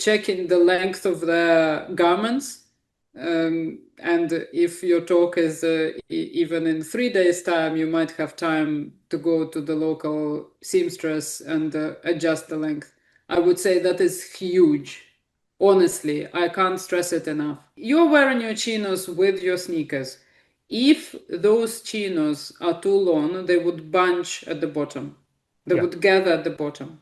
checking the length of the garments. And if your talk is even in 3 days' time, you might have time to go to the local seamstress and adjust the length. I would say that is huge. Honestly, I can't stress it enough. You're wearing your chinos with your sneakers. If those chinos are too long, they would bunch at the bottom. They Yeah. would gather at the bottom.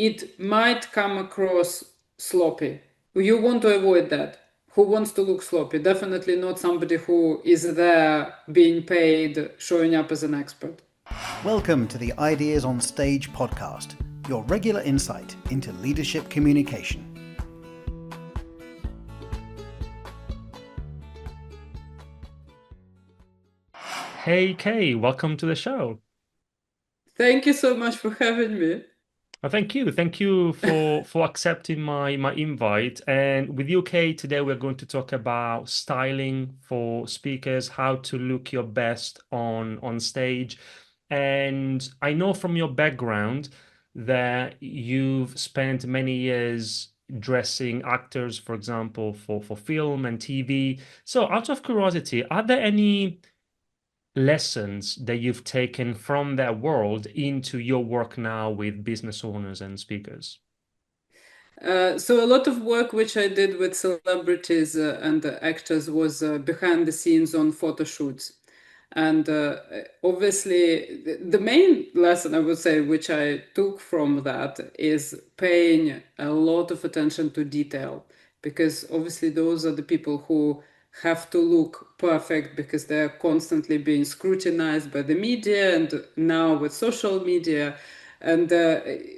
It might come across sloppy. You want to avoid that. Who wants to look sloppy? Definitely not somebody who is there being paid, showing up as an expert. Welcome to the Ideas on Stage podcast, your regular insight into leadership communication. Hey Kay, welcome to the show. Thank you so much for having me. Thank you. Thank you for accepting my invite. And with you, Kay, today we're going to talk about styling for speakers, how to look your best on stage. And I know from your background that you've spent many years dressing actors, for example, for film and TV. So out of curiosity, are there any lessons that you've taken from that world into your work now with business owners and speakers? So a lot of work which I did with celebrities and actors was behind the scenes on photo shoots. And obviously, the main lesson I would say, which I took from that, is paying a lot of attention to detail. Because obviously, those are the people who have to look perfect because they're constantly being scrutinized by the media and now with social media. And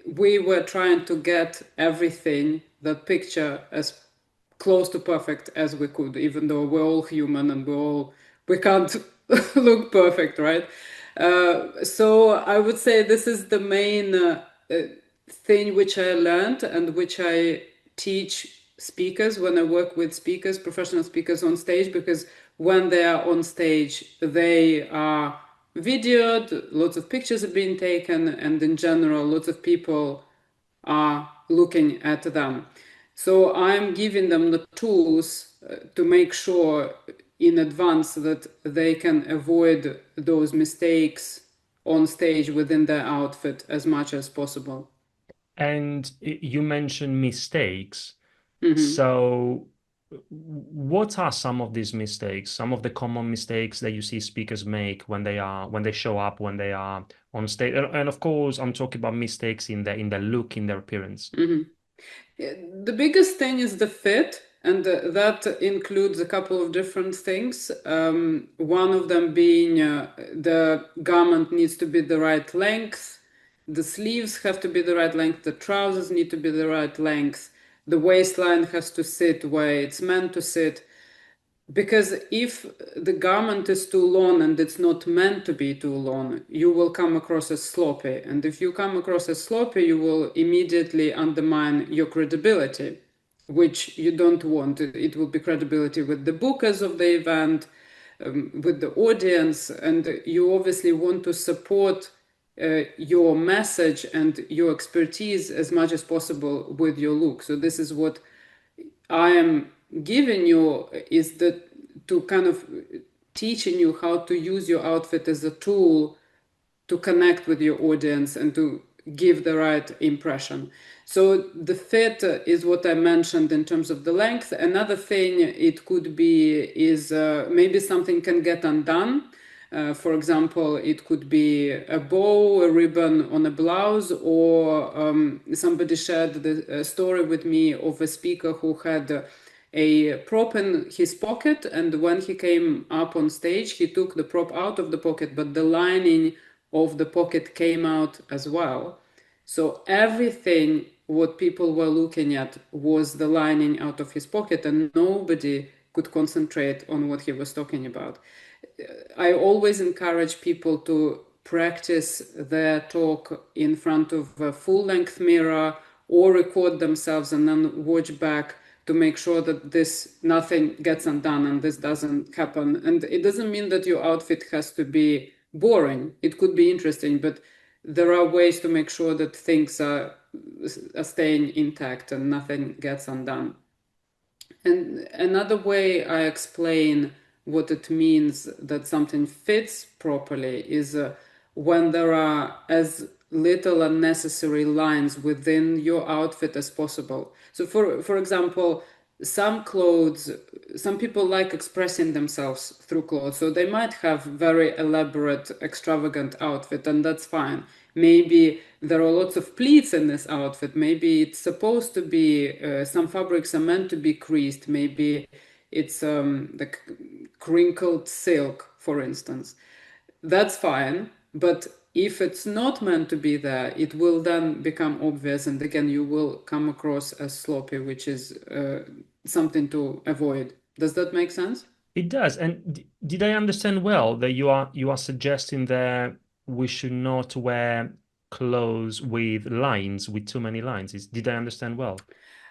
we were trying to get everything, that picture, as close to perfect as we could, even though we're all human and we can't look perfect, right? So I would say this is the main thing which I learned and which I teach speakers when I work with speakers, professional speakers on stage, because when they are on stage, they are videoed, lots of pictures are being taken, and in general, lots of people are looking at them. So I'm giving them the tools to make sure in advance that they can avoid those mistakes on stage within their outfit as much as possible. And you mentioned mistakes. Mhm. So, what are some of these mistakes? Some of the common mistakes that you see speakers make when they show up, when they are on stage. And of course, I'm talking about mistakes in the look, in their appearance. Mhm. The biggest thing is the fit, and that includes a couple of different things. One of them being the garment needs to be the right length, the sleeves have to be the right length, the trousers need to be the right length, the waistline has to sit where it's meant to sit. Because if the garment is too long and it's not meant to be too long, you will come across as sloppy. And if you come across as sloppy, you will immediately undermine your credibility, which you don't want. It will be credibility with the bookers of the event, with the audience, and you obviously want to support your message and your expertise as much as possible with your look. So this is what I am giving you, is that to kind of teaching you how to use your outfit as a tool to connect with your audience and to give the right impression. So the fit is what I mentioned in terms of the length. Another thing it could be is maybe something can get undone. For example, it could be a bow, a ribbon on a blouse, or somebody shared the story with me of a speaker who had a prop in his pocket, and when he came up on stage, he took the prop out of the pocket, but the lining of the pocket came out as well. So everything what people were looking at was the lining out of his pocket, and nobody could concentrate on what he was talking about. I always encourage people to practice their talk in front of a full length mirror or record themselves and then watch back to make sure that this nothing gets undone and this doesn't happen. And it doesn't mean that your outfit has to be boring. It could be interesting, but there are ways to make sure that things are staying intact and nothing gets undone. And another way I explain what it means that something fits properly is when there are as little unnecessary lines within your outfit as possible. So, for example, some clothes, some people like expressing themselves through clothes, so they might have very elaborate, extravagant outfit, and that's fine. Maybe there are lots of pleats in this outfit. Maybe it's supposed to be, some fabrics are meant to be creased. Maybe it's like crinkled silk, for instance. That's fine. But if it's not meant to be there, it will then become obvious. And again, you will come across as sloppy, which is something to avoid. Does that make sense? It does. And did I understand well that you are suggesting that we should not wear clothes with lines, with too many lines? Did I understand well?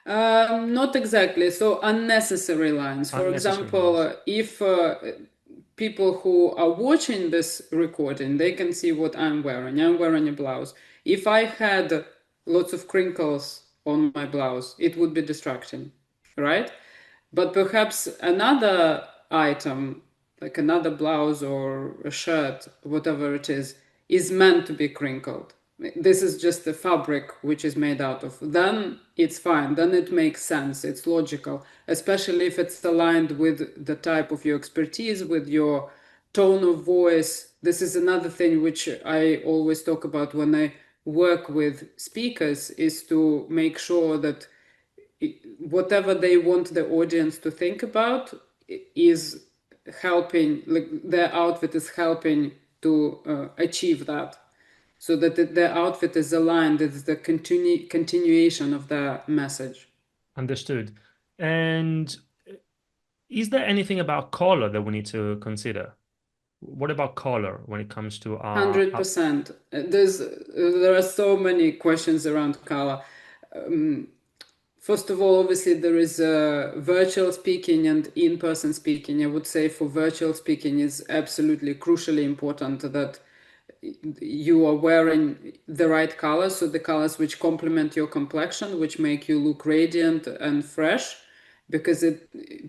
Not exactly. So unnecessary lines. For Unnecessary example, lines. if people who are watching this recording, they can see what I'm wearing. I'm wearing a blouse. If I had lots of crinkles on my blouse, it would be distracting, right? But perhaps another item, like another blouse or a shirt, whatever it is meant to be crinkled. This is just the fabric which is made out of. Then it's fine. Then it makes sense. It's logical, especially if it's aligned with the type of your expertise, with your tone of voice. This is another thing which I always talk about when I work with speakers, is to make sure that whatever they want the audience to think about is helping, like their outfit is helping to achieve that, so that the outfit is aligned, it's the continuation of the message. Understood. And is there anything about color that we need to consider? What about color when it comes to our 100%. There are so many questions around color. First of all, obviously, there is virtual speaking and in-person speaking. I would say for virtual speaking, it's absolutely crucially important that you are wearing the right colors, so the colors which complement your complexion, which make you look radiant and fresh, because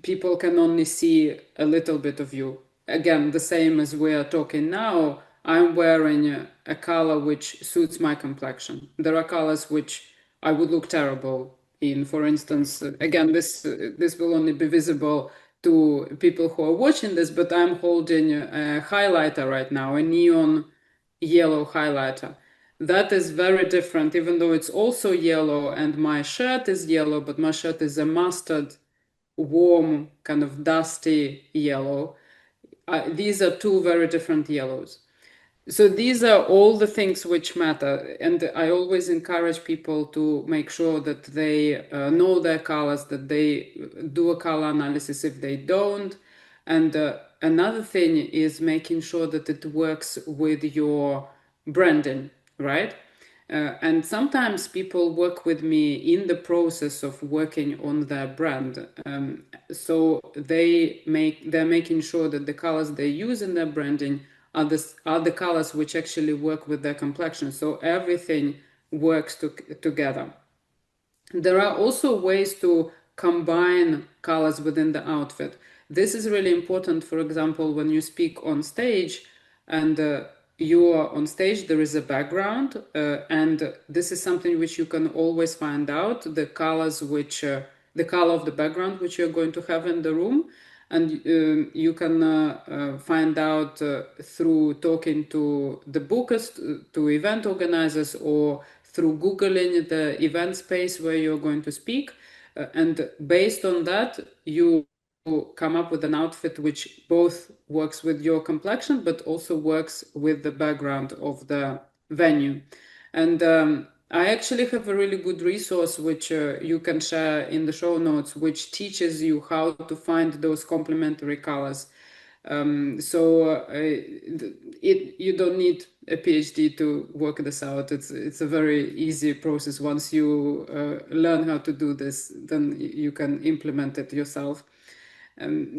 people can only see a little bit of you. Again, the same as we are talking now, I'm wearing a color which suits my complexion. There are colors which I would look terrible in. For instance, again, this will only be visible to people who are watching this, but I'm holding a highlighter right now, a neon yellow highlighter. That is very different, even though it's also yellow and my shirt is yellow, but my shirt is a mustard, warm, kind of dusty yellow. These are two very different yellows. So these are all the things which matter, and I always encourage people to make sure that they know their colors, that they do a color analysis if they don't. And another thing is making sure that it works with your branding, right? And sometimes people work with me in the process of working on their brand. So they're making sure that the colors they use in their branding are the colors which actually work with their complexion. So everything works together. There are also ways to combine colors within the outfit. This is really important. For example, when you speak on stage and you are on stage, there is a background, and this is something which you can always find out, the colors which, the color of the background which you're going to have in the room. And you can find out through talking to the bookers, to event organizers, or through Googling the event space where you're going to speak. And based on that, you come up with an outfit which both works with your complexion, but also works with the background of the venue. And I actually have a really good resource which you can share in the show notes, which teaches you how to find those complementary colors. You don't need a PhD to work this out. It's a very easy process. Once you learn how to do this, then you can implement it yourself.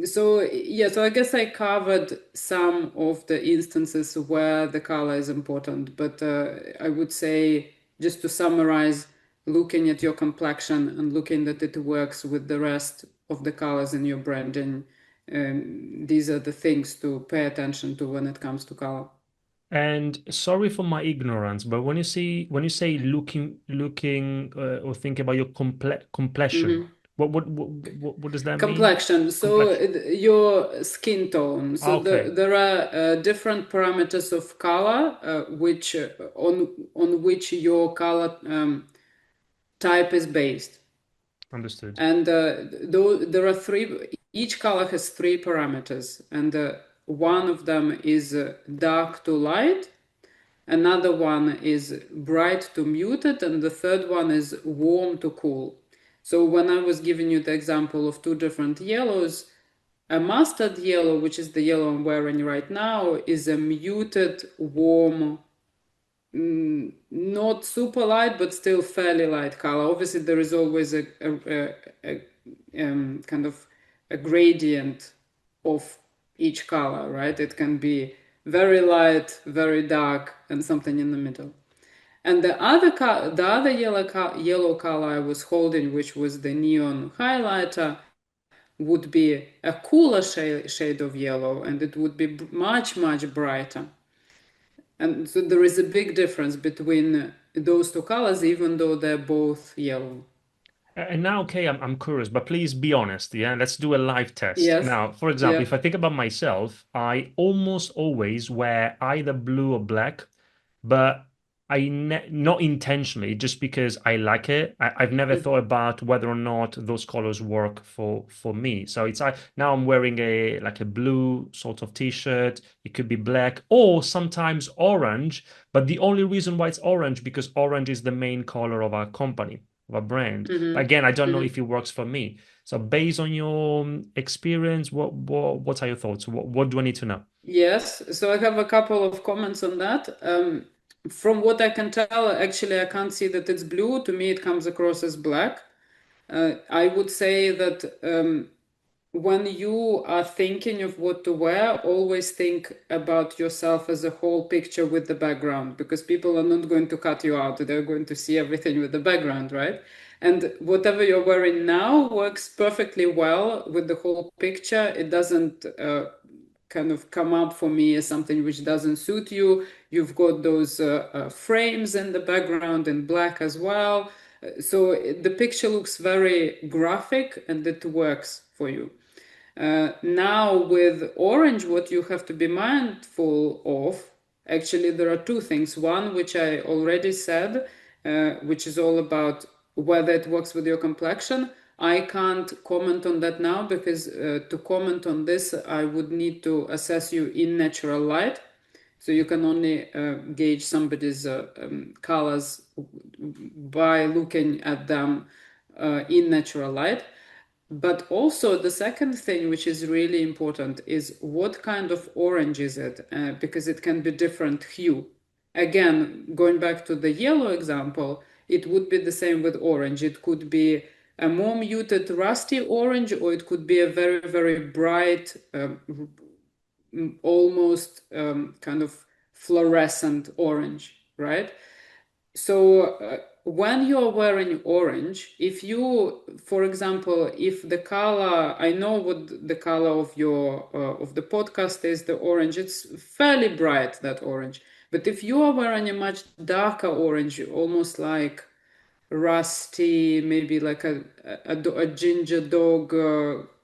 So I guess I covered some of the instances where the color is important, but I would say, just to summarize, looking at your complexion and looking that it works with the rest of the colors in your branding, these are the things to pay attention to when it comes to color. And sorry for my ignorance, but when you say looking or think about your complexion, Mhm. what does that mean? Complexion, so Complexion. your skin tone. So Okay, there are different parameters of color, which on which your color type is based. understood. And though there are three, each color has three parameters, and one of them is dark to light, another one is bright to muted, and the third one is warm to cool. So when I was giving you the example of two different yellows, a mustard yellow, which is the yellow I'm wearing right now, is a muted, warm, not super light, but still fairly light color. Obviously, there is always a kind of a gradient of each color, right? It can be very light, very dark, and something in the middle. And the other yellow color I was holding, which was the neon highlighter, would be a cooler shade of yellow, and it would be much brighter. And so there is a big difference between those two colors, even though they're both yellow. And now, okay, I'm curious, but please be honest. Yeah, let's do a live test. Yes. Now, for example, Yeah. if I think about myself, I almost always wear either blue or black, but I ne not intentionally, just because I like it. I've never thought about whether or not those colors work for me. So it's now I'm wearing a like a blue sort of t-shirt. It could be black or sometimes orange, but the only reason why it's orange because orange is the main color of our company, of our brand. But Mm-hmm. again, I don't know Mm-hmm. if it works for me. So based on your experience, what are your thoughts? What do I need to know? Yes. So I have a couple of comments on that. From what I can tell, actually, I can't see that it's blue. To me, it comes across as black. I would say that when you are thinking of what to wear, always think about yourself as a whole picture with the background, because people are not going to cut you out. They're going to see everything with the background, right? And whatever you're wearing now works perfectly well with the whole picture. It doesn't kind of come up for me as something which doesn't suit you. You've got those frames in the background in black as well. So the picture looks very graphic and it works for you. Now, with orange, what you have to be mindful of, actually, there are two things. One, which I already said, which is all about whether it works with your complexion. I can't comment on that now because to comment on this, I would need to assess you in natural light. So you can only gauge somebody's colors by looking at them in natural light. But also, the second thing, which is really important, is what kind of orange is it? Because it can be different hue. Again, going back to the yellow example, it would be the same with orange. It could be a more muted, rusty orange, or it could be a very bright, almost kind of fluorescent orange, right? So when you're wearing orange, if you, for example, if the color, I know what the color of your of the podcast is, the orange, it's fairly bright, that orange. But if you are wearing a much darker orange, almost like rusty, maybe like a ginger dog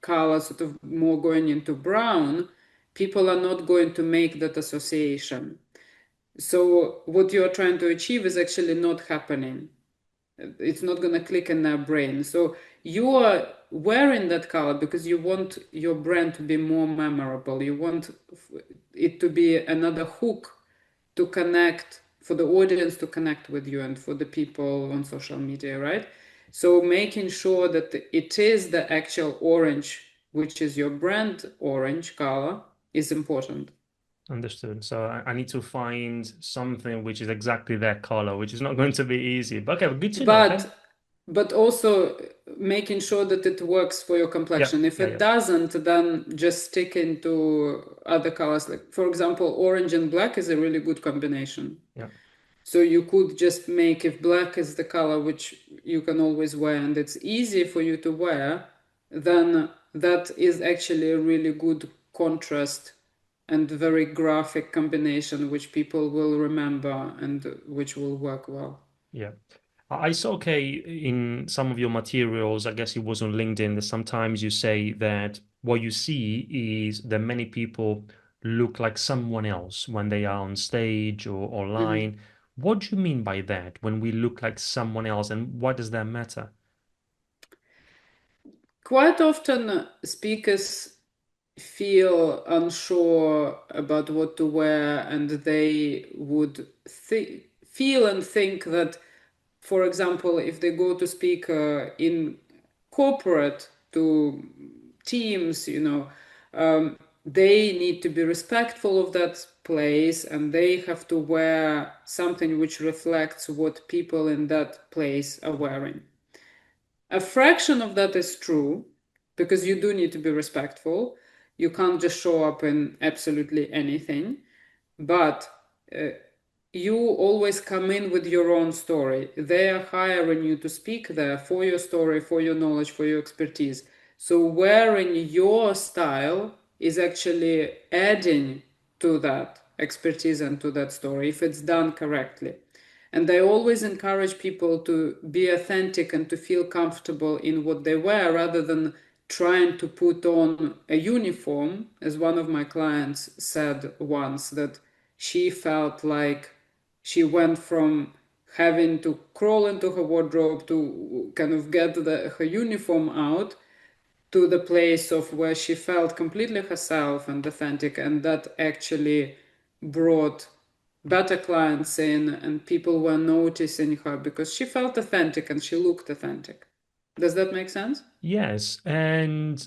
color, sort of more going into brown, people are not going to make that association. So what you're trying to achieve is actually not happening. It's not going to click in their brain. So you are wearing that color because you want your brand to be more memorable. You want it to be another hook to connect, for the audience to connect with you and for the people on social media, right? So making sure that it is the actual orange, which is your brand orange color, is important. Understood. So I need to find something which is exactly that color, which is not going to be easy. But okay, good to know. But Thank. but also making sure that it works for your Yeah, complexion. If yeah, it yeah, doesn't, then just stick into other colors. Like, for example, orange and black is a really good combination. yeah. So you could just make, if black is the color which you can always wear and it's easy for you to wear, then that is actually a really good contrast and very graphic combination which people will remember and which will work well. Yeah. I saw, okay, in some of your materials, I guess it was on LinkedIn, that sometimes you say that what you see is that many people look like someone else when they are on stage or Mhm. online. What do you mean by that, when we look like someone else, and why does that matter? Quite often, speakers feel unsure about what to wear, and they would feel and think that, for example, if they go to speak in corporate to teams, they need to be respectful of that place and they have to wear something which reflects what people in that place are wearing. A fraction of that is true because you do need to be respectful. You can't just show up in absolutely anything. But uh, you always come in with your own story. They are hiring you to speak there for your story, for your knowledge, for your expertise. So wearing your style is actually adding to that expertise and to that story if it's done correctly. And I always encourage people to be authentic and to feel comfortable in what they wear rather than trying to put on a uniform. As one of my clients said once, that she felt like she went from having to crawl into her wardrobe to kind of get her uniform out to the place of where she felt completely herself and authentic, and that actually brought better clients in and people were noticing her because she felt authentic and she looked authentic. Does that make sense? Yes, and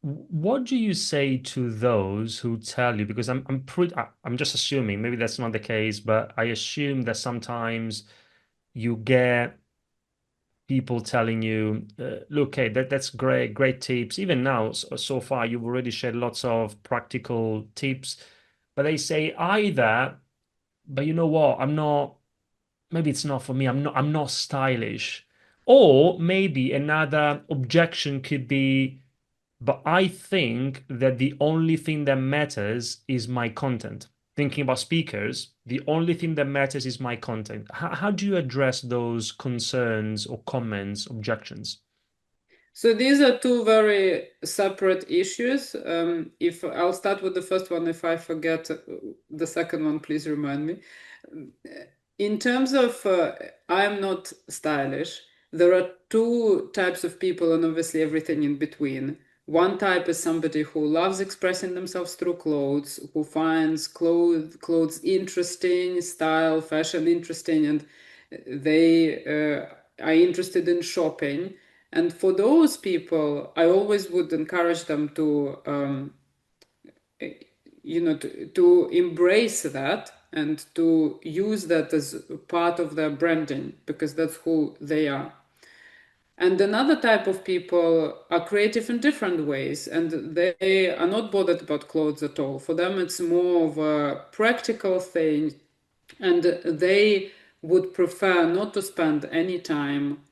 what do you say to those who tell you? Because I'm just assuming, maybe that's not the case, but I assume that sometimes you get people telling you, look, hey, that's great, great tips. Even now, so far, you've already shared lots of practical tips, but they say either, but you know what, I'm not, maybe it's not for me, I'm not stylish. Or maybe another objection could be, but I think that the only thing that matters is my content. Thinking about speakers, the only thing that matters is my content. How do you address those concerns or comments, objections? So these are two very separate issues. If I'll start with the first one, if I forget the second one, please remind me. In terms of I'm not stylish, there are two types of people, and obviously everything in between. One type is somebody who loves expressing themselves through clothes, who finds clothes interesting, style, fashion interesting, and they are interested in shopping. And for those people, I always would encourage them to to embrace that and to use that as part of their branding because that's who they are. And another type of people are creative in different ways and they are not bothered about clothes at all. For them, it's more of a practical thing and they would prefer not to spend any time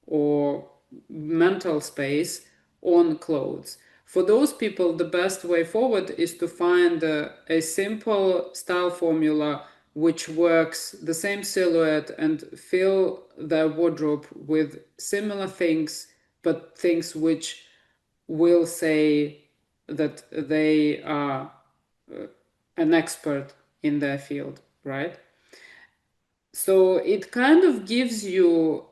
or mental space on clothes. For those people, the best way forward is to find a simple style formula which works the same silhouette and fill their wardrobe with similar things, but things which will say that they are an expert in their field, right? So it kind of gives you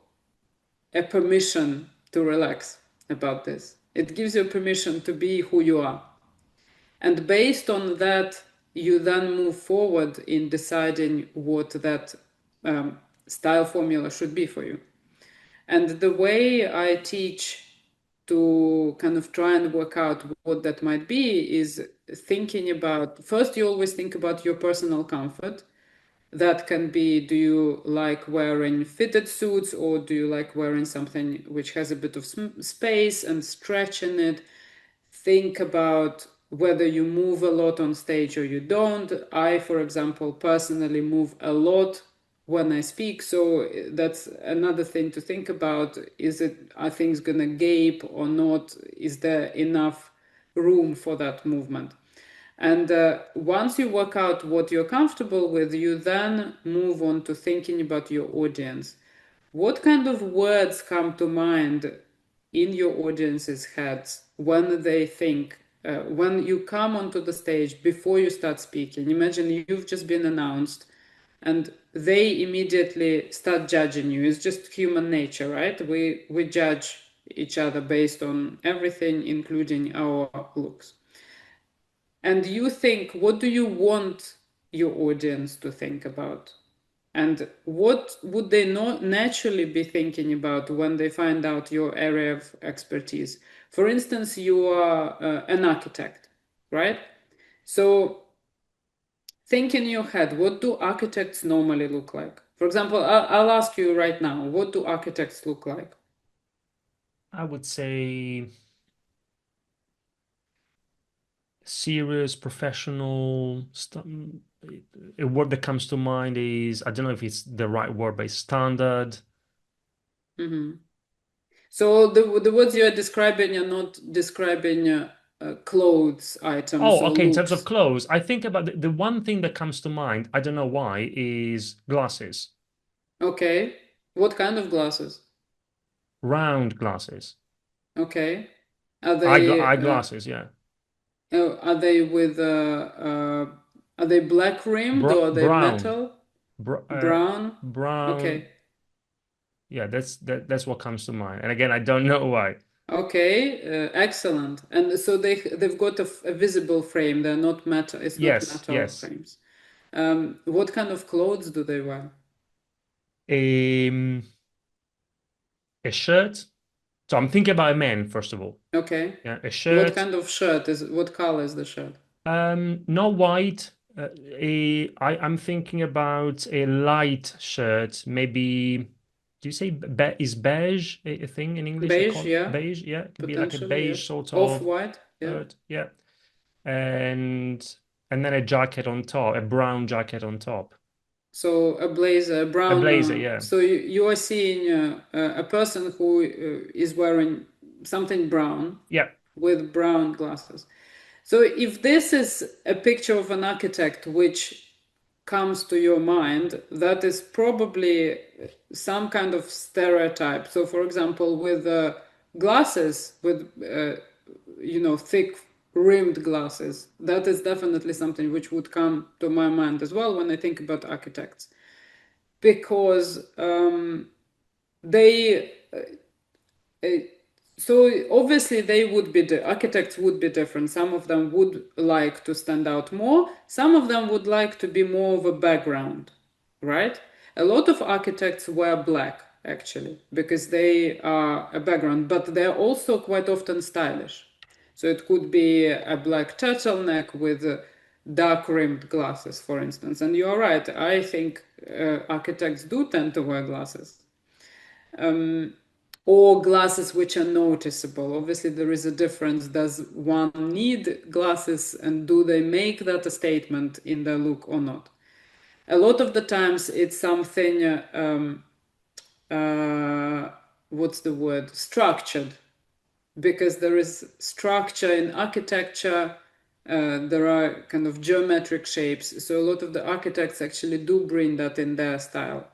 a permission to relax about this. It gives you permission to be who you are. And based on that, you then move forward in deciding what that style formula should be for you. And the way I teach to kind of try and work out what that might be is thinking about first, you always think about your personal comfort. That can be, do you like wearing fitted suits, or do you like wearing something which has a bit of space and stretch in it? Think about whether you move a lot on stage or you don't. I, for example, personally move a lot when I speak, so that's another thing to think about. Are things gonna gape or not? Is there enough room for that movement? And once you work out what you're comfortable with, you then move on to thinking about your audience. What kind of words come to mind in your audience's heads when they think, when you come onto the stage before you start speaking? Imagine you've just been announced and they immediately start judging you. It's just human nature, right? We judge each other based on everything, including our looks. And you think, what do you want your audience to think about? And what would they not naturally be thinking about when they find out your area of expertise? For instance, you are an architect, right? So think in your head, what do architects normally look like? For example, I'll ask you right now, what do architects look like? I would say serious, professional stuff. A word that comes to mind is, I don't know if it's the right word, but it's standard. Mm-hmm. So the words you are describing are not describing clothes items Oh, or okay. In terms of looks. clothes, I think about the one thing that comes to mind, I don't know why, is glasses, Okay. What kind of glasses? round glasses, Okay. Are they eyeglasses, yeah. are they with are they black rimmed or are they Brown, metal? Br Brown? brown. Okay. Yeah, that's what comes to mind. And again, I don't know why. Okay, excellent. And so they've got a visible frame. They're not metal. It's not Yes, metal yes. frames. What kind of clothes do they wear? Um, a shirt. So I'm thinking about a man, first of all. Okay. Yeah, a What shirt. kind of shirt is? What color is the shirt? Not white. I'm thinking about a light shirt. Maybe, do you say is beige a thing in English? They Beige, call it yeah, beige. Yeah, it could be like a potentially, beige yes. sort of Off-white, yeah. shirt. Yeah, and and then a jacket on top, a brown jacket on top. So a blazer, a A brown. blazer. Yeah, So you are seeing a person who is wearing something brown yeah. with brown glasses. So if this is a picture of an architect which comes to your mind, that is probably some kind of stereotype. So, for example, with glasses, with thick rimmed glasses, that is definitely something which would come to my mind as well when I think about architects, because they uh, so obviously they would be the architects would be different. Some of them would like to stand out more, some of them would like to be more of a background, right? A lot of architects wear black actually because they are a background, but they're also quite often stylish. So it could be a black turtleneck with dark rimmed glasses, for instance. And you're right, I think architects do tend to wear glasses, or glasses which are noticeable. Obviously, there is a difference. Does one need glasses, and do they make that a statement in their look or not? A lot of the times, it's something, uh, what's the word? Structured, because there is structure in architecture. There are kind of geometric shapes. So a lot of the architects actually do bring that in their style.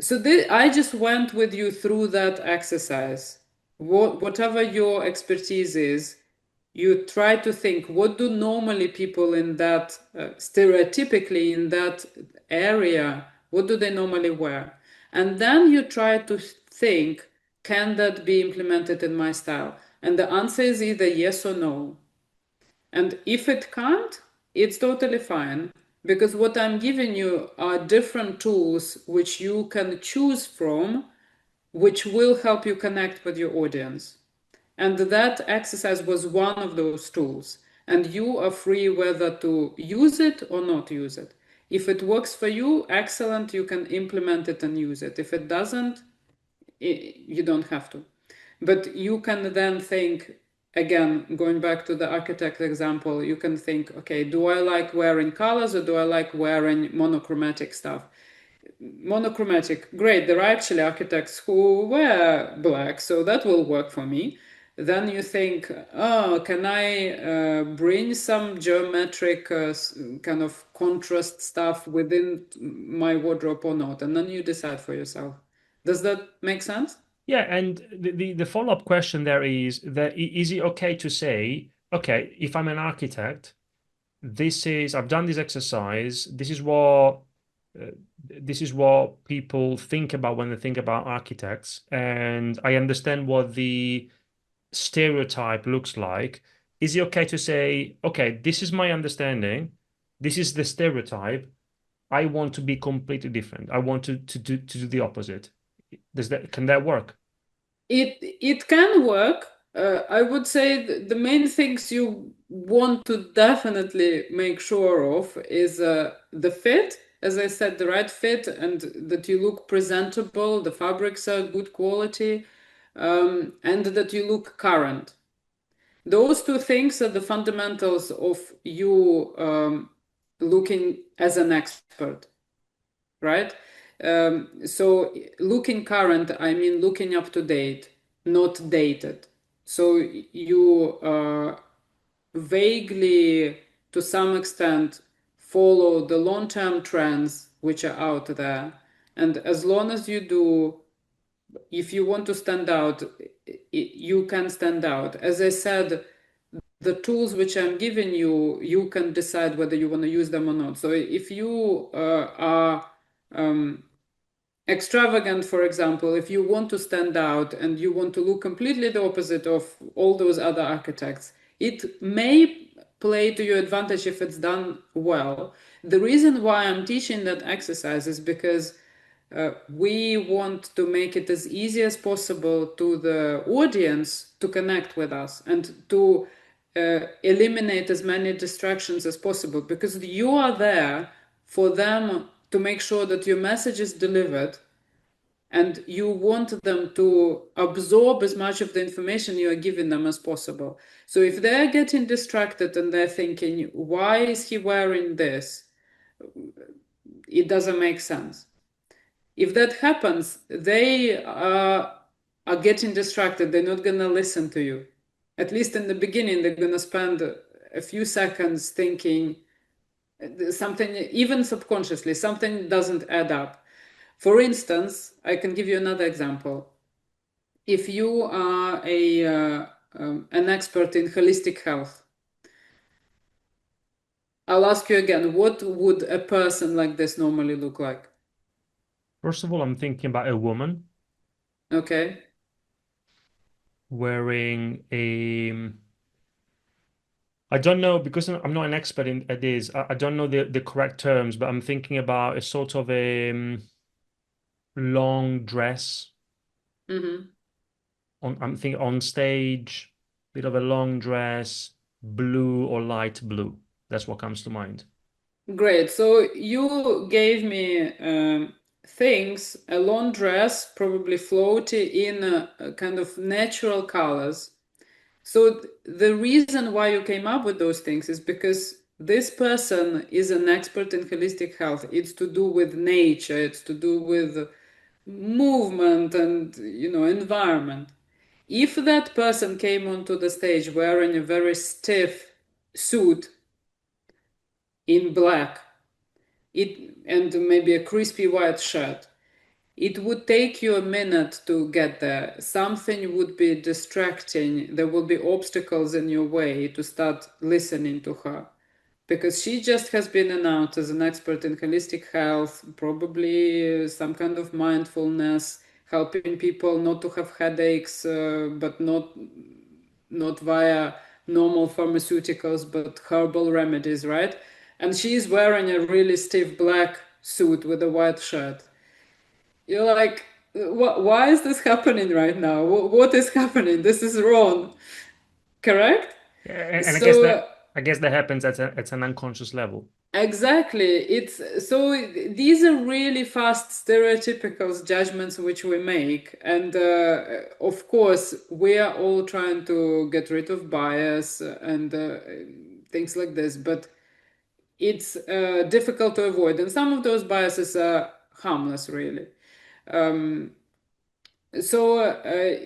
So I just went with you through that exercise. Whatever your expertise is, you try to think, what do normally people in that, stereotypically in that area, what do they normally wear? And then you try to think, can that be implemented in my style? And the answer is either yes or no. And if it can't, it's totally fine, because what I'm giving you are different tools which you can choose from, which will help you connect with your audience. And that exercise was one of those tools. And you are free whether to use it or not use it. If it works for you, excellent, you can implement it and use it. If it doesn't, you don't have to. But you can then think, again, going back to the architect example, you can think, okay, do I like wearing colors or do I like wearing monochromatic stuff? Monochromatic, great. There are actually architects who wear black, so that will work for me. Then you think, oh, can I bring some geometric kind of contrast stuff within my wardrobe or not? And then you decide for yourself. Does that make sense? Yeah, and the follow-up question there is that is it okay to say, okay, if I'm an architect, I've done this exercise, uh, this is what people think about when they think about architects, and I understand what the stereotype looks like. Is it okay to say, okay, this is my understanding, this is the stereotype, I want to be completely different. I want to do the opposite. Can that work? It can work. I would say the main things you want to definitely make sure of is the fit, as I said, the right fit, and that you look presentable, the fabrics are good quality, and that you look current. Those two things are the fundamentals of you looking as an expert, right? So looking current, I mean looking up to date, not dated. So you vaguely, to some extent, follow the long-term trends which are out there. And as long as you do, if you want to stand out, you can stand out. As I said, the tools which I'm giving you, you can decide whether you want to use them or not. So if you are extravagant, for example, if you want to stand out and you want to look completely the opposite of all those other architects, it may play to your advantage if it's done well. The reason why I'm teaching that exercise is because we want to make it as easy as possible to the audience to connect with us and to eliminate as many distractions as possible, because you are there for them to make sure that your message is delivered, and you want them to absorb as much of the information you are giving them as possible. So if they're getting distracted and they're thinking, why is he wearing this? It doesn't make sense. If that happens, they are getting distracted. They're not going to listen to you. At least in the beginning, they're going to spend a few seconds thinking something, even subconsciously, something doesn't add up. For instance, I can give you another example. If you are an expert in holistic health, I'll ask you again, what would a person like this normally look like? First of all, I'm thinking about a woman Okay. wearing a, I don't know because I'm not an expert in at this. I don't know the correct terms, but I'm thinking about a sort of a long dress Mm-hmm. I'm thinking on stage, bit of a long dress, blue or light blue. That's what comes to mind. Great. So you gave me things, a long dress, probably floaty in kind of natural colors. So the reason why you came up with those things is because this person is an expert in holistic health. It's to do with nature, it's to do with movement and environment. If that person came onto the stage wearing a very stiff suit in black, and maybe a crispy white shirt, it would take you a minute to get there. Something would be distracting. There will be obstacles in your way to start listening to her, because she just has been announced as an expert in holistic health, probably some kind of mindfulness, helping people not to have headaches, but not via normal pharmaceuticals, but herbal remedies, right? And she's wearing a really stiff black suit with a white shirt. You're like, why is this happening right now? What is happening? This is wrong, correct? And So I guess that happens at an unconscious level. Exactly. It's so these are really fast stereotypical judgments which we make. And of course, we are all trying to get rid of bias and things like this, but it's difficult to avoid. And some of those biases are harmless, really. Um, so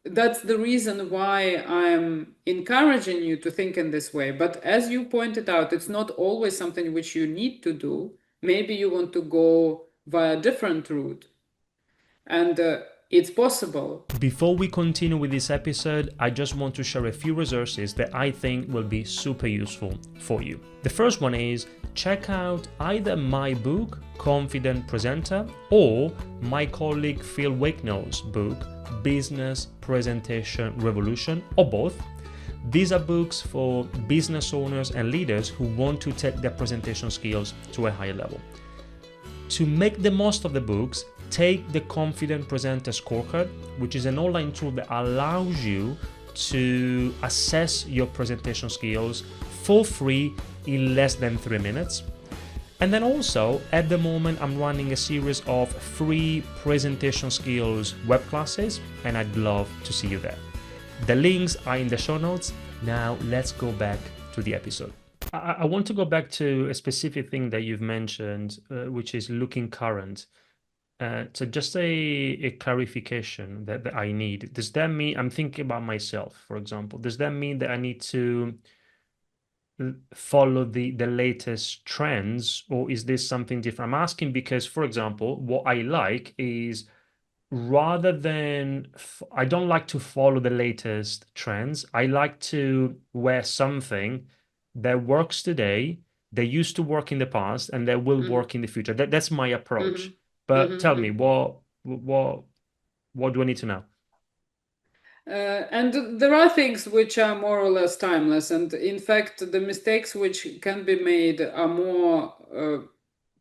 that's the reason why I'm encouraging you to think in this way. But as you pointed out, it's not always something which you need to do. Maybe you want to go via a different route, and it's possible. Before we continue with this episode, I just want to share a few resources that I think will be super useful for you. The first one is check out either my book, Confident Presenter, or my colleague Phil Wakenall's book, Business Presentation Revolution, or both. These are books for business owners and leaders who want to take their presentation skills to a higher level. To make the most of the books, take the Confident Presenter Scorecard, which is an online tool that allows you to assess your presentation skills for free in less than 3 minutes. And then also, at the moment, I'm running a series of free presentation skills web classes, and I'd love to see you there. The links are in the show notes. Now, let's go back to the episode. I want to go back to a specific thing that you've mentioned, which is looking current. So just a clarification that I need. Does that mean, I'm thinking about myself, for example, does that mean that I need to follow the latest trends, or is this something different? I'm asking because, for example, what I like is rather than, I don't like to follow the latest trends. I like to wear something that works today, that used to work in the past, and that will work in the future. That's my approach. But tell me, what do I need to know? And there are things which are more or less timeless. And in fact, the mistakes which can be made are more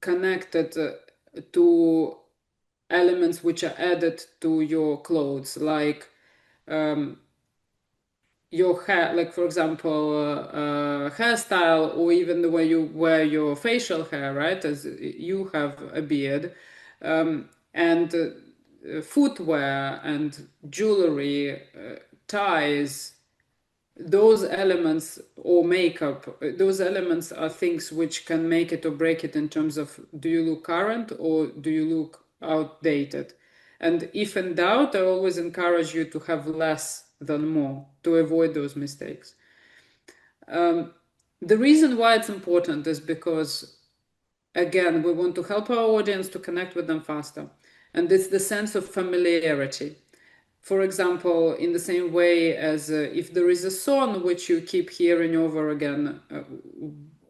connected to elements which are added to your clothes, like your hair, like for example, hairstyle, or even the way you wear your facial hair, right? As you have a beard, and footwear and jewelry, ties, those elements, or makeup, those elements are things which can make it or break it in terms of do you look current or do you look outdated. And if in doubt, I always encourage you to have less than more to avoid those mistakes. The reason why it's important is because, again, we want to help our audience to connect with them faster. And it's the sense of familiarity. For example, in the same way as if there is a song which you keep hearing over again,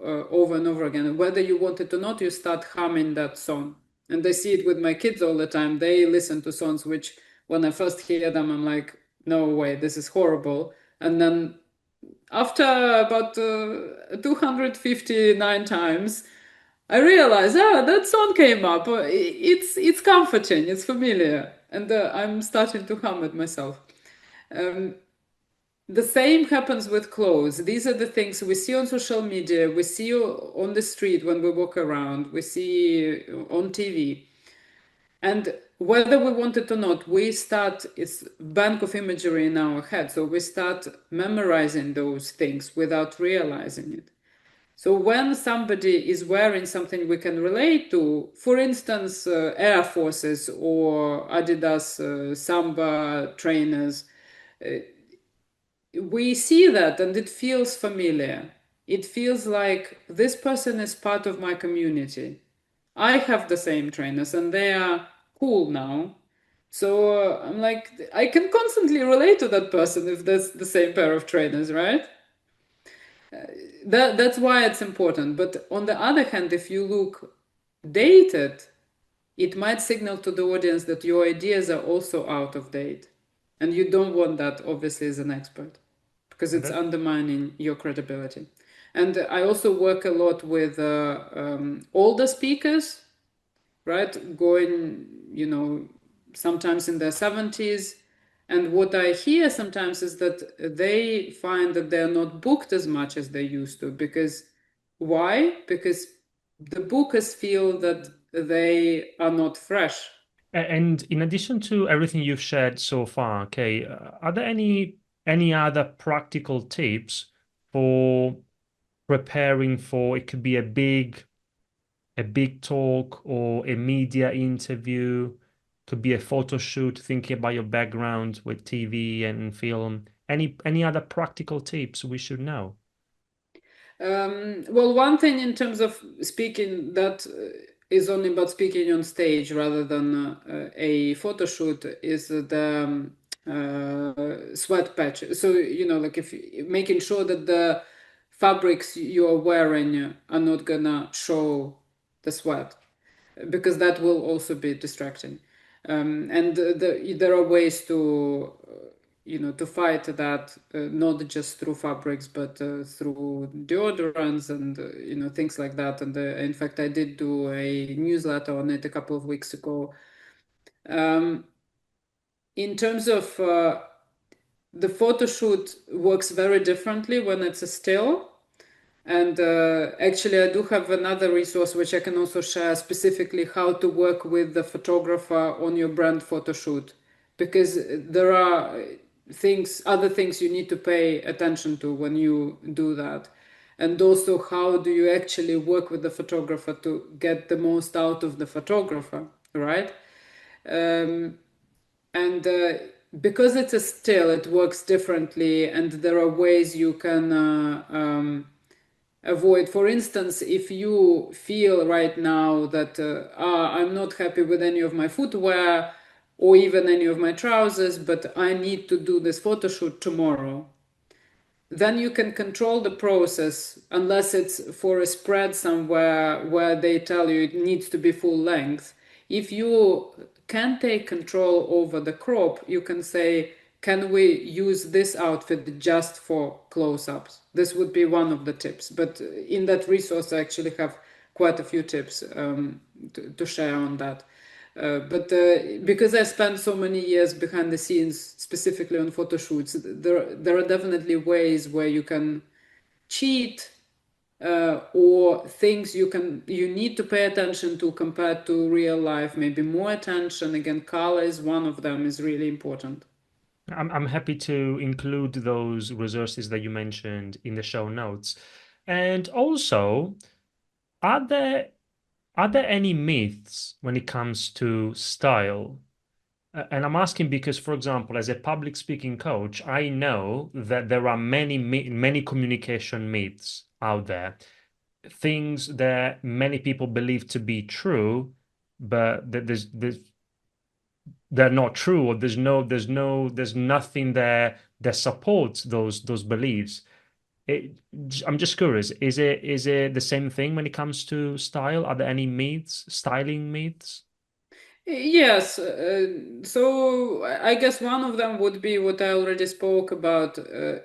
over and over again, whether you want it or not, you start humming that song. And I see it with my kids all the time. They listen to songs which, when I first hear them, I'm like, no way, this is horrible. And then after about 259 times, I realized, that song came up. It's comforting, it's familiar, and I'm starting to hum it myself. The same happens with clothes. These are the things we see on social media, we see on the street when we walk around, we see on TV. And whether we want it or not, we start, it's bank of imagery in our head. So we start memorizing those things without realizing it. So when somebody is wearing something we can relate to, for instance, Air Forces or Adidas Samba trainers, we see that and it feels familiar. It feels like this person is part of my community. I have the same trainers and they are cool now. So I'm like, I can constantly relate to that person if that's the same pair of trainers, right? That's why it's important. But on the other hand, if you look dated, it might signal to the audience that your ideas are also out of date. And you don't want that, obviously, as an expert, because it's undermining your credibility. And I also work a lot with older speakers, right? Going, sometimes in their 70s. And what I hear sometimes is that they find that they're not booked as much as they used to because Why? Because the bookers feel that they are not fresh. And in addition to everything you've shared so far, okay, are there any other practical tips for preparing for it could be a big talk or a media interview, could be a photo shoot, thinking about your background with TV and film. Any other practical tips we should know? Well, one thing in terms of speaking that is only about speaking on stage rather than a photo shoot is the sweat patch. So, like if making sure that the fabrics you are wearing are not gonna show the sweat because that will also be distracting. And there are ways to, to fight that, not just through fabrics, but through deodorants and, things like that. And in fact, I did do a newsletter on it a couple of weeks ago. Um, in terms of the photo shoot works very differently when it's a still. And actually, I do have another resource which I can also share specifically how to work with the photographer on your brand photo shoot, because there are other things you need to pay attention to when you do that. And also, how do you actually work with the photographer to get the most out of the photographer, right? Um, and because it's a still, it works differently, and there are ways you can avoid. For instance, if you feel right now that I'm not happy with any of my footwear or even any of my trousers, but I need to do this photo shoot tomorrow, then you can control the process unless it's for a spread somewhere where they tell you it needs to be full length. If you can take control over the crop, you can say, can we use this outfit just for close-ups? This would be one of the tips. But in that resource, I actually have quite a few tips to share on that. But because I spent so many years behind the scenes, specifically on photo shoots, there are definitely ways where you can cheat, or things you need to pay attention to compared to real life. Maybe more attention. Again, color is one of them. Is really important. I'm happy to include those resources that you mentioned in the show notes. And also, are there are there any myths when it comes to style? And I'm asking because, for example, as a public speaking coach, I know that there are many communication myths out there, things that many people believe to be true, but that there's they're not true, or there's nothing there that supports those beliefs. It, I'm just curious, is it the same thing when it comes to style? Are there any myths, styling myths? Yes, so I guess one of them would be what I already spoke about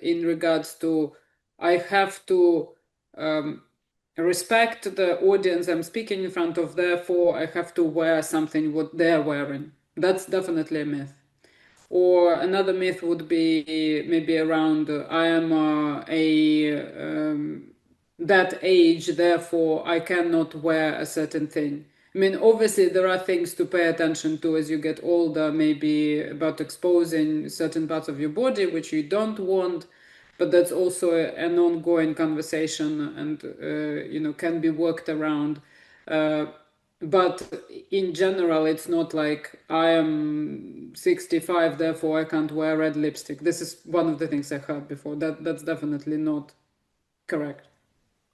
in regards to I have to um, respect the audience I'm speaking in front of, therefore I have to wear something what they're wearing. That's definitely a myth. Or another myth would be maybe around I am that age, therefore I cannot wear a certain thing. I mean, obviously, there are things to pay attention to as you get older, maybe about exposing certain parts of your body which you don't want, but that's also an ongoing conversation and, can be worked around. Uh, but in general, it's not like I am 65, therefore I can't wear red lipstick. This is one of the things I heard before. That's definitely not correct.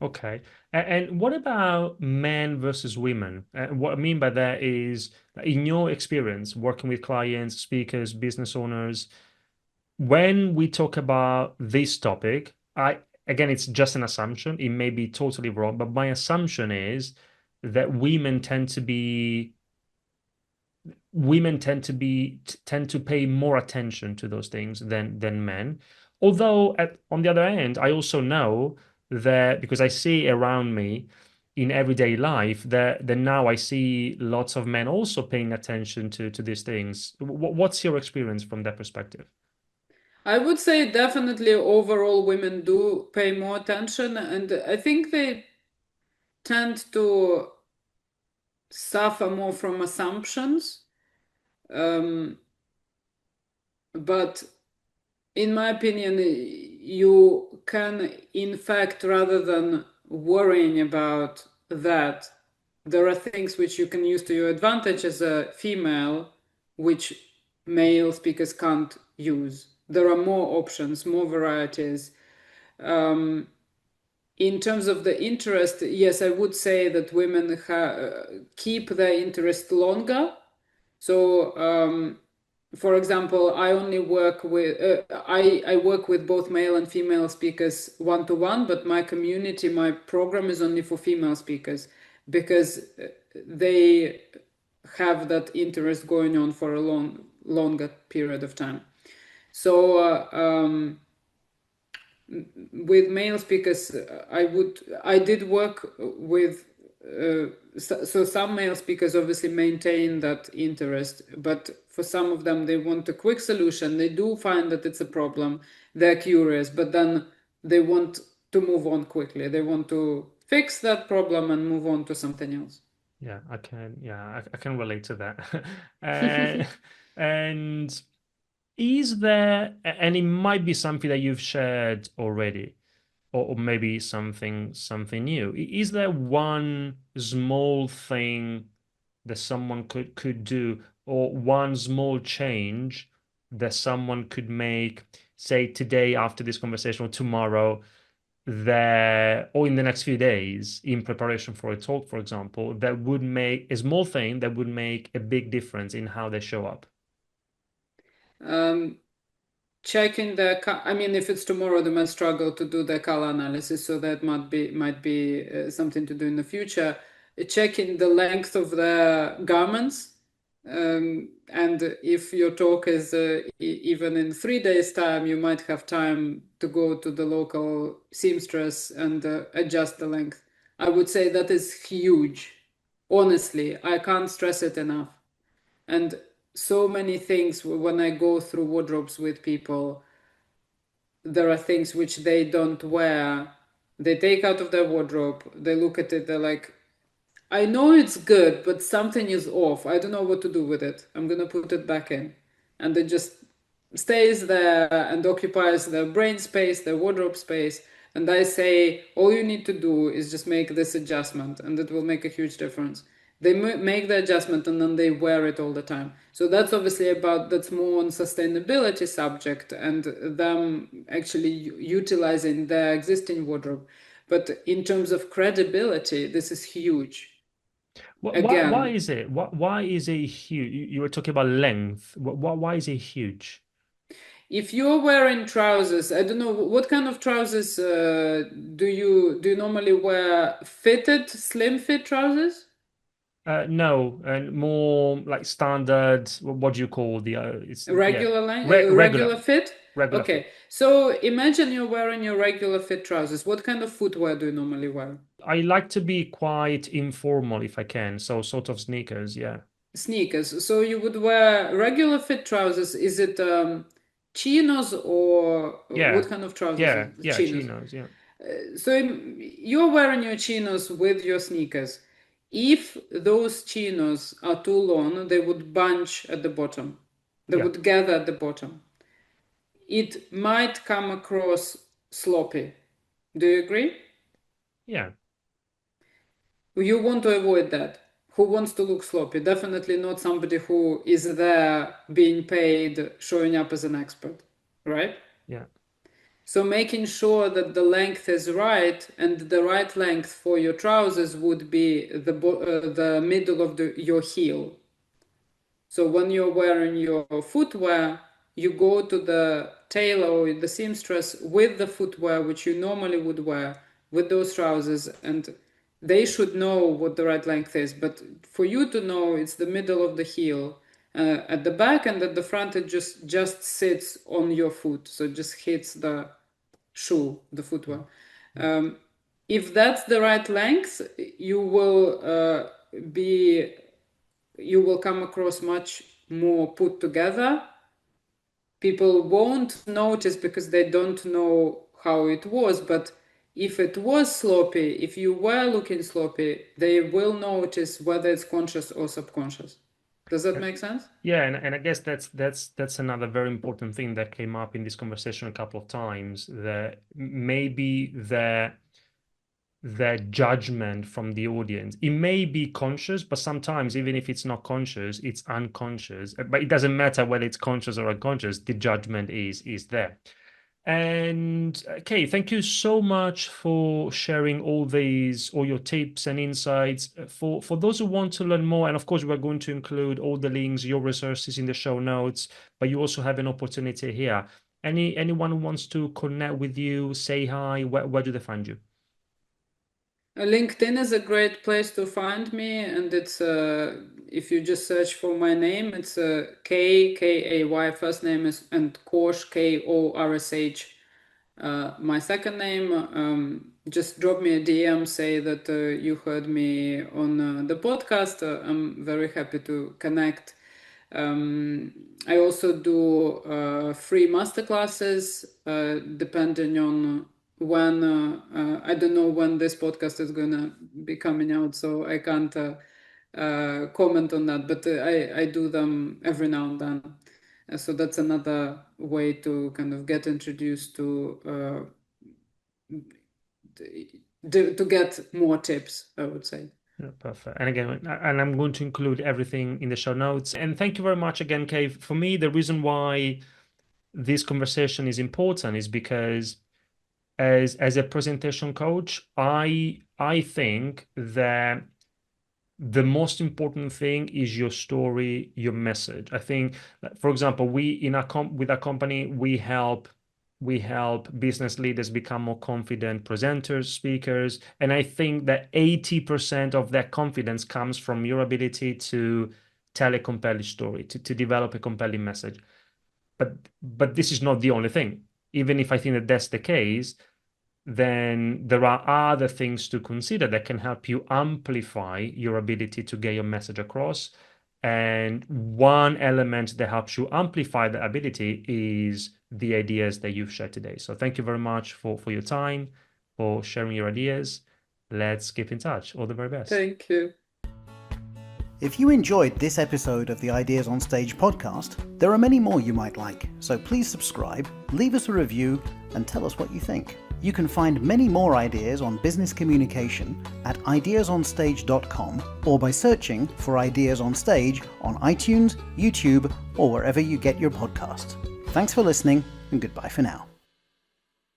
Okay. And what about men versus women? What I mean by that is, in your experience working with clients, speakers, business owners, when we talk about this topic, again, it's just an assumption. It may be totally wrong, but my assumption is that women tend to pay more attention to those things than men. Although on the other hand, I also know that because I see around me in everyday life that now I see lots of men also paying attention to these things. What's your experience from that perspective? I would say definitely overall women do pay more attention, and I think they tend to suffer more from assumptions. But in my opinion, you can, in fact, rather than worrying about that, there are things which you can use to your advantage as a female, which male speakers can't use. There are more options, more varieties. In terms of the interest, yes, I would say that women keep their interest longer. So, for example, I only work with I work with both male and female speakers one-to-one, but my community, my program is only for female speakers because they have that interest going on for a longer period of time. So with male speakers, I did work with so some male speakers obviously maintain that interest, but for some of them they want a quick solution. They do find that it's a problem. They're curious, but then they want to move on quickly. They want to fix that problem and move on to something else. Yeah, I can relate to that. Uh, and is there, and it might be something that you've shared already, or maybe something new. Is there one small thing that someone could do, or one small change that someone could make, say today after this conversation or tomorrow, there or in the next few days in preparation for a talk, for example, that would make a small thing that would make a big difference in how they show up? Um, Checking I mean, if it's tomorrow, they might struggle to do the color analysis, so that might be something to do in the future. Checking the length of the garments, and if your talk is even in 3 days' time, you might have time to go to the local seamstress and adjust the length. I would say that is huge. Honestly, I can't stress it enough. And so many things when I go through wardrobes with people, there are things which they don't wear. They take out of their wardrobe, they look at it, they're like, I know it's good, but something is off. I don't know what to do with it. I'm gonna put it back in. And it just stays there and occupies their brain space, their wardrobe space. And I say, all you need to do is just make this adjustment, and it will make a huge difference. They make the adjustment and then they wear it all the time. So that's obviously that's more on sustainability subject and them actually utilizing their existing wardrobe. But in terms of credibility, this is huge. Why Again, is it? Why is it huge? You were talking about length. Why is it huge? if you're wearing trousers, I don't know what kind of trousers do you normally wear? Fitted, slim fit trousers? No, and more like standard. What do you call the? It's yeah, Regular line, regular fit? regular Okay, fit. so imagine you're wearing your regular fit trousers. What kind of footwear do you normally wear? I like to be quite informal if I can, so sort of sneakers. Yeah, Sneakers. So you would wear regular fit trousers. Is it chinos or yeah, what kind of trousers? yeah. Chinos. Chinos. Yeah, So you're wearing your chinos with your sneakers. If those chinos are too long, they would bunch at the bottom. They yeah, would gather at the bottom. It might come across sloppy. Do you agree? yeah, You want to avoid that. Who wants to look sloppy? Definitely not somebody who is there being paid, showing up as an expert, right? yeah, So making sure that the length is right, and the right length for your trousers would be the middle of your heel. So when you're wearing your footwear, you go to the tailor or the seamstress with the footwear which you normally would wear with those trousers, and they should know what the right length is. But for you to know, it's the middle of the heel. At the back and at the front, it just sits on your foot, so it just hits the shoe, the footwear. yeah, If that's the right length, be you will come across much more put together. People won't notice because they don't know how it was, but if it was sloppy, if you were looking sloppy, they will notice whether it's conscious or subconscious. Does that make sense? Yeah, and I guess that's another very important thing that came up in this conversation a couple of times, that maybe the judgment from the audience, it may be conscious, but sometimes even if it's not conscious, it's unconscious. But it doesn't matter whether it's conscious or unconscious, the judgment is there. And Kay, thank you so much for sharing all your tips and insights. For those who want to learn more, and of course, we're going to include all the links, your resources in the show notes, but you also have an opportunity here. Anyone who wants to connect with you, say hi, where do they find you? LinkedIn is a great place to find me, and it's if you just search for my name, it's Kay, first name is, and Korsh, Korsh. My second name. Just drop me a DM, say that you heard me on the podcast. I'm very happy to connect. I also do free masterclasses, depending on when. I don't know when this podcast is gonna be coming out, so I can't comment on that. But I do them every now and then. So that's another way to kind of get introduced to get more tips, I would say. Yeah, perfect. And again, and I'm going to include everything in the show notes. And thank you very much again, Kay. For me, the reason why this conversation is important is because as a presentation coach, I think that the most important thing is your story, your message. I think, for example, with our company, we help business leaders become more confident presenters, speakers, and I think that 80% of that confidence comes from your ability to tell a compelling story, to develop a compelling message. But this is not the only thing. Even if I think that that's the case, then there are other things to consider that can help you amplify your ability to get your message across. And one element that helps you amplify the ability is the ideas that you've shared today. So thank you very much for your time, for sharing your ideas. Let's keep in touch. All the very best. Thank you. If you enjoyed this episode of the Ideas on Stage podcast, there are many more you might like, so please subscribe, leave us a review, and tell us what you think. You can find many more ideas on business communication at ideasonstage.com or by searching for Ideas on Stage on iTunes, YouTube, or wherever you get your podcasts. Thanks for listening, and goodbye for now.